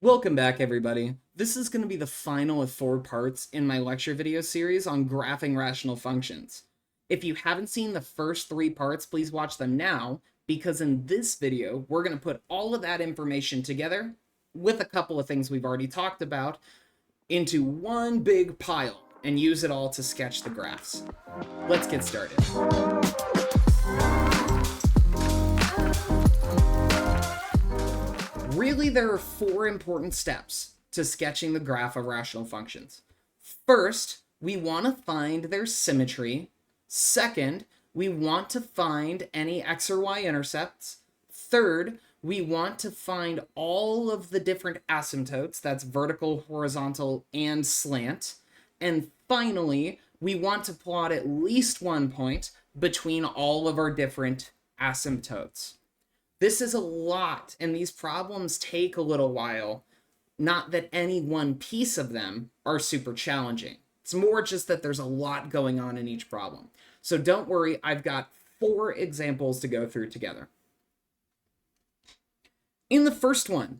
Welcome back, everybody. This is going to be the final of 4 parts in my lecture video series on graphing rational functions. If you haven't seen the first 3 parts, please watch them now, because in this video, we're going to put all of that information together, with a couple of things we've already talked about, into one big pile, and use it all to sketch the graphs. Let's get started. Really, there are 4 important steps to sketching the graph of rational functions. First, we want to find their symmetry. Second, we want to find any x or y intercepts. Third, we want to find all of the different asymptotes, that's vertical, horizontal, and slant. And finally, we want to plot at least one point between all of our different asymptotes. This is a lot, and these problems take a little while. Not that any one piece of them are super challenging. It's more just that there's a lot going on in each problem. So don't worry, I've got 4 examples to go through together. In the first one,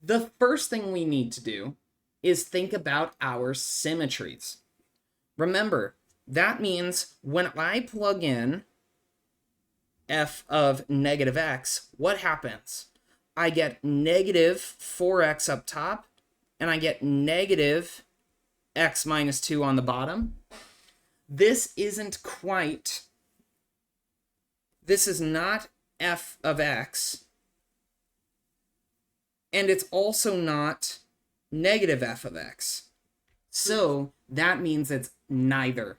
the first thing we need to do is think about our symmetries. Remember, that means when I plug in f of negative x, what happens? I get negative 4x up top, and I get negative x minus 2 on the bottom. This is not f of x, and it's also not negative f of x. So that means it's neither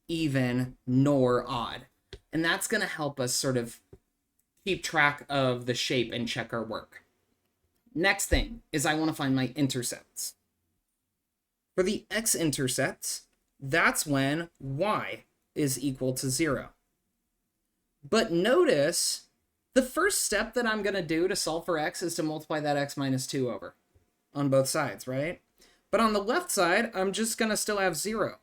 even nor odd. And that's going to help us sort of keep track of the shape and check our work. Next thing is I want to find my intercepts. For the x-intercepts, that's when y is equal to 0. But notice, the first step that I'm going to do to solve for x is to multiply that x minus 2 over on both sides, right? But on the left side, I'm just going to still have 0.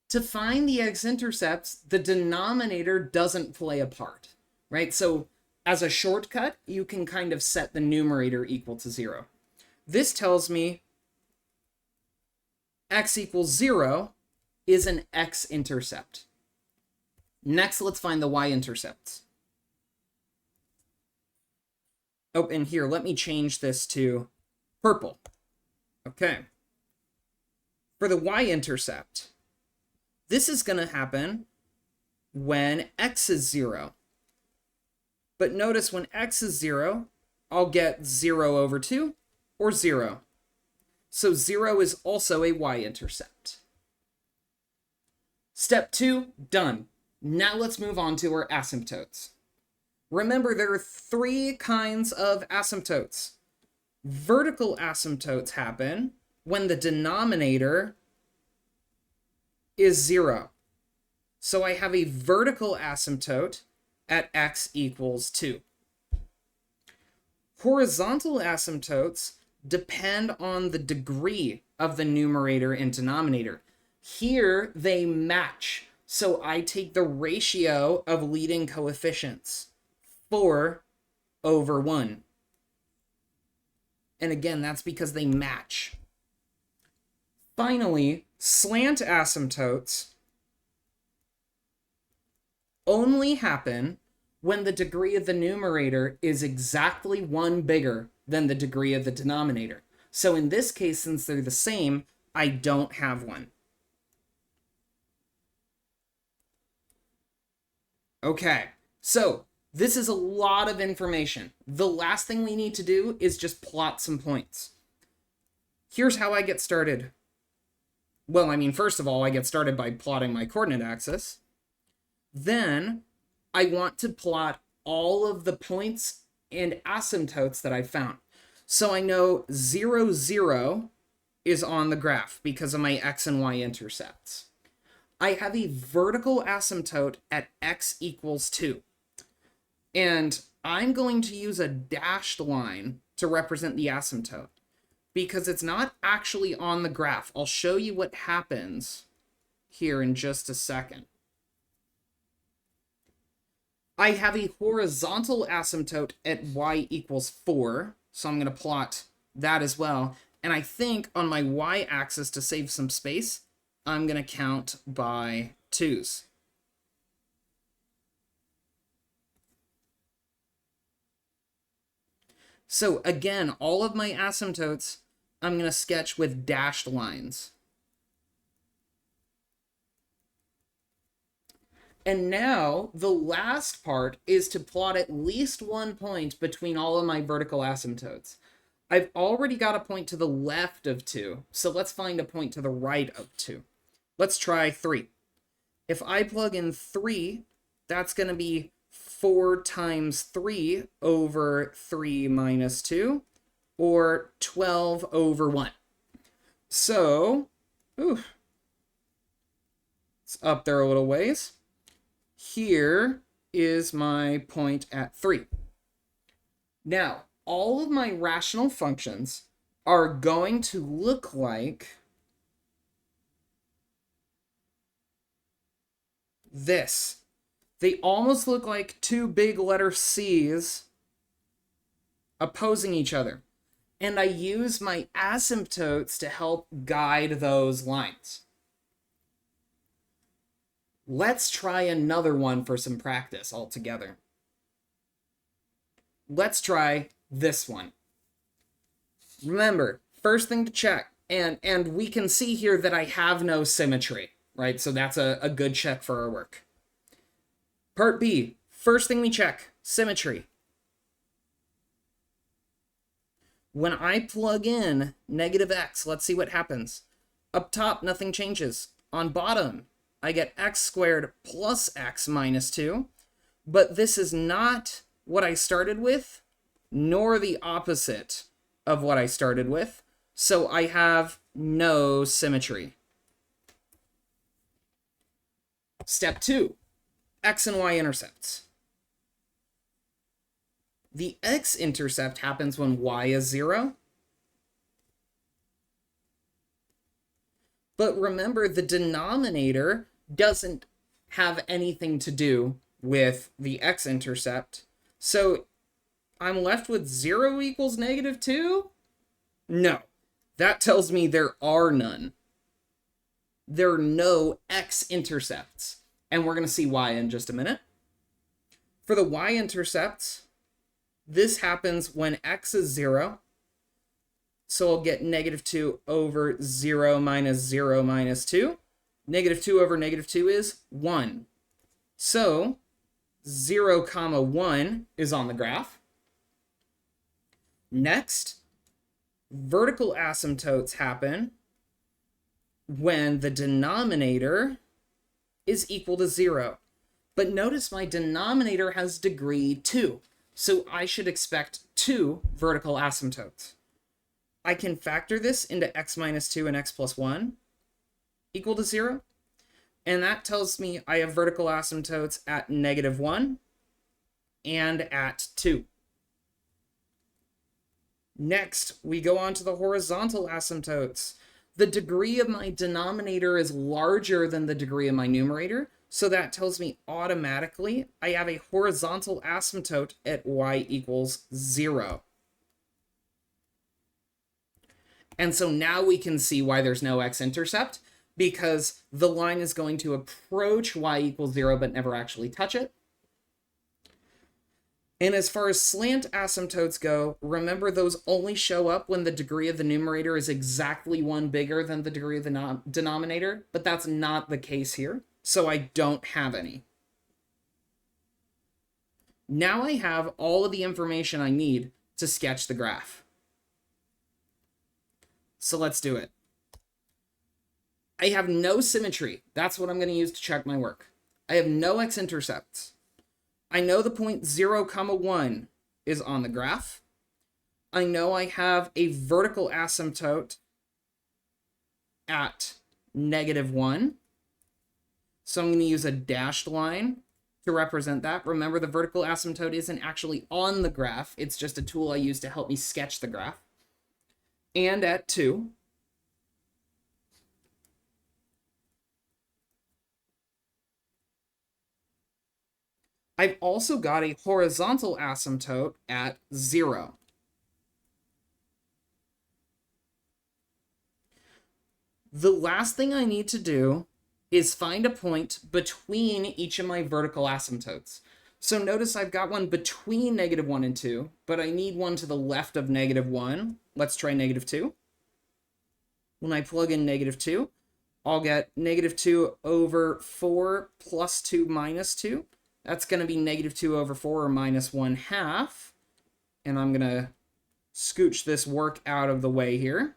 To find the x-intercepts, the denominator doesn't play a part, right? So as a shortcut, you can kind of set the numerator equal to 0. This tells me x equals 0 is an x-intercept. Next, let's find the y-intercepts. Oh, and here, let me change this to purple. Okay. For the y-intercept, this is going to happen when x is 0. But notice when x is 0, I'll get 0 over 2 or 0. So 0 is also a y-intercept. Step 2, done. Now let's move on to our asymptotes. Remember, there are 3 kinds of asymptotes. Vertical asymptotes happen when the denominator is 0. So I have a vertical asymptote at x equals 2. Horizontal asymptotes depend on the degree of the numerator and denominator. Here they match, so I take the ratio of leading coefficients, 4 over 1. And again, that's because they match. Finally, slant asymptotes only happen when the degree of the numerator is exactly 1 bigger than the degree of the denominator. So in this case, since they're the same, I don't have one. Okay, so this is a lot of information. The last thing we need to do is just plot some points. Here's how I get started. Well, I mean, first of all, I get started by plotting my coordinate axis. Then I want to plot all of the points and asymptotes that I found. So I know 0, 0 is on the graph because of my x and y intercepts. I have a vertical asymptote at x equals 2. And I'm going to use a dashed line to represent the asymptote, because it's not actually on the graph. I'll show you what happens here in just a second. I have a horizontal asymptote at y equals 4, so I'm going to plot that as well. And I think on my y-axis, to save some space, I'm going to count by 2's. So again, all of my asymptotes, I'm going to sketch with dashed lines. And now the last part is to plot at least one point between all of my vertical asymptotes. I've already got a point to the left of 2, so let's find a point to the right of 2. Let's try 3. If I plug in 3, that's going to be 4 times 3 over 3 minus 2, or 12 over 1. So, it's up there a little ways. Here is my point at 3. Now, all of my rational functions are going to look like this. They almost look like two big letter C's opposing each other. And I use my asymptotes to help guide those lines. Let's try another one for some practice altogether. Let's try this one. Remember, first thing to check, and we can see here that I have no symmetry, right? So that's a good check for our work. Part B, first thing we check, symmetry. When I plug in negative x, let's see what happens. Up top, nothing changes. On bottom, I get x squared plus x minus 2, but this is not what I started with, nor the opposite of what I started with, so I have no symmetry. Step 2, x and y intercepts. The x-intercept happens when y is 0. But remember, the denominator doesn't have anything to do with the x-intercept. So I'm left with 0 equals negative 2? No. That tells me there are none. There are no x-intercepts. And we're going to see why in just a minute. For the y-intercepts, this happens when x is 0. So I'll get negative 2 over 0 minus 2. Negative 2 over negative 2 is 1. So 0, 1 is on the graph. Next, vertical asymptotes happen when the denominator is equal to 0. But notice my denominator has degree 2. So I should expect 2 vertical asymptotes. I can factor this into x minus 2 and x plus 1 equal to 0. And that tells me I have vertical asymptotes at negative 1 and at 2. Next, we go on to the horizontal asymptotes. The degree of my denominator is larger than the degree of my numerator, so that tells me automatically I have a horizontal asymptote at y equals 0. And so now we can see why there's no x-intercept, because the line is going to approach y equals 0 but never actually touch it. And as far as slant asymptotes go, remember those only show up when the degree of the numerator is exactly 1 bigger than the degree of the denominator, but that's not the case here, so I don't have any. Now I have all of the information I need to sketch the graph. So let's do it. I have no symmetry. That's what I'm going to use to check my work. I have no x-intercepts. I know the point 0, 1 is on the graph. I know I have a vertical asymptote at negative 1. So I'm going to use a dashed line to represent that. Remember, the vertical asymptote isn't actually on the graph. It's just a tool I use to help me sketch the graph. And at 2. I've also got a horizontal asymptote at 0. The last thing I need to do is find a point between each of my vertical asymptotes. So notice I've got one between -1 and 2, but I need one to the left of -1. Let's try -2. When I plug in -2, I'll get -2 over 4 plus 2 minus 2. That's going to be -2 over 4, or -1/2. And I'm going to scooch this work out of the way here.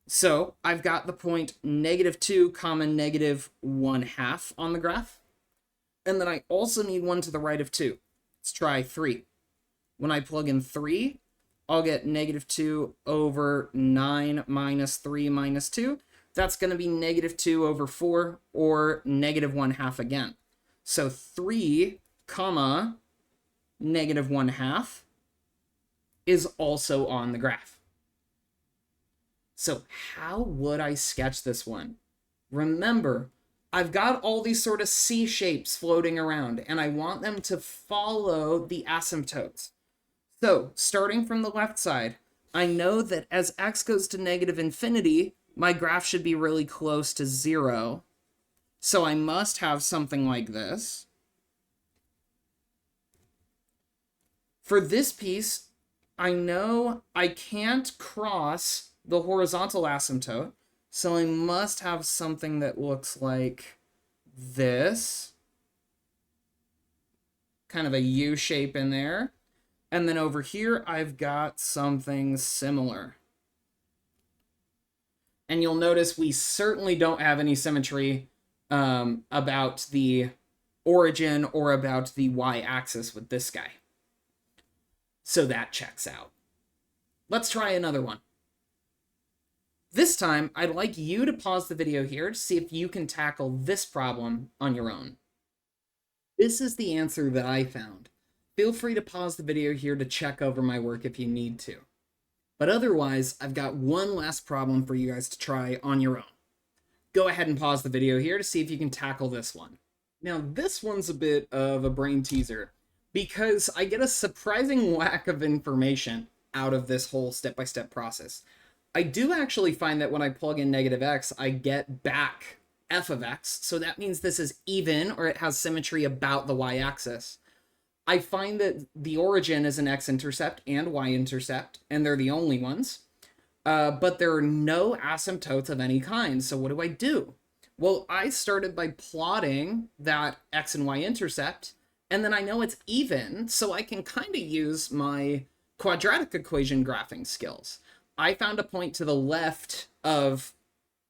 So I've got the point -2, -1/2 on the graph. And then I also need one to the right of 2. Let's try 3. When I plug in 3, I'll get -2 over 9 minus 3 minus 2. That's going to be -2 over 4, or -1/2 again. So 3, -1/2 is also on the graph. So how would I sketch this one? Remember, I've got all these sort of C shapes floating around, and I want them to follow the asymptotes. So, starting from the left side, I know that as x goes to -infinity, my graph should be really close to 0. So I must have something like this. For this piece, I know I can't cross the horizontal asymptote, so I must have something that looks like this. Kind of a U shape in there. And then over here, I've got something similar. And you'll notice we certainly don't have any symmetry about the origin or about the y-axis with this guy. So that checks out. Let's try another one. This time, I'd like you to pause the video here to see if you can tackle this problem on your own. This is the answer that I found. Feel free to pause the video here to check over my work if you need to. But otherwise, I've got one last problem for you guys to try on your own. Go ahead and pause the video here to see if you can tackle this one. Now, this one's a bit of a brain teaser because I get a surprising lack of information out of this whole step-by-step process. I do actually find that when I plug in -x, I get back f of x, so that means this is even, or it has symmetry about the y-axis. I find that the origin is an x-intercept and y-intercept, and they're the only ones, but there are no asymptotes of any kind, so what do? Well, I started by plotting that x and y-intercept, and then I know it's even, so I can kind of use my quadratic equation graphing skills. I found a point to the left of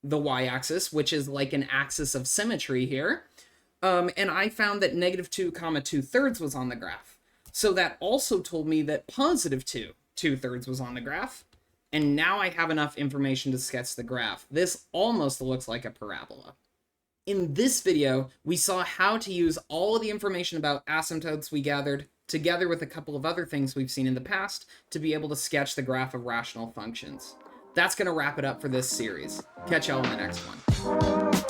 the y-axis, which is like an axis of symmetry here. And I found that -2, 2/3 was on the graph. So that also told me that +2, 2/3 was on the graph. And now I have enough information to sketch the graph. This almost looks like a parabola. In this video, we saw how to use all of the information about asymptotes we gathered, together with a couple of other things we've seen in the past, to be able to sketch the graph of rational functions. That's going to wrap it up for this series. Catch y'all in the next one.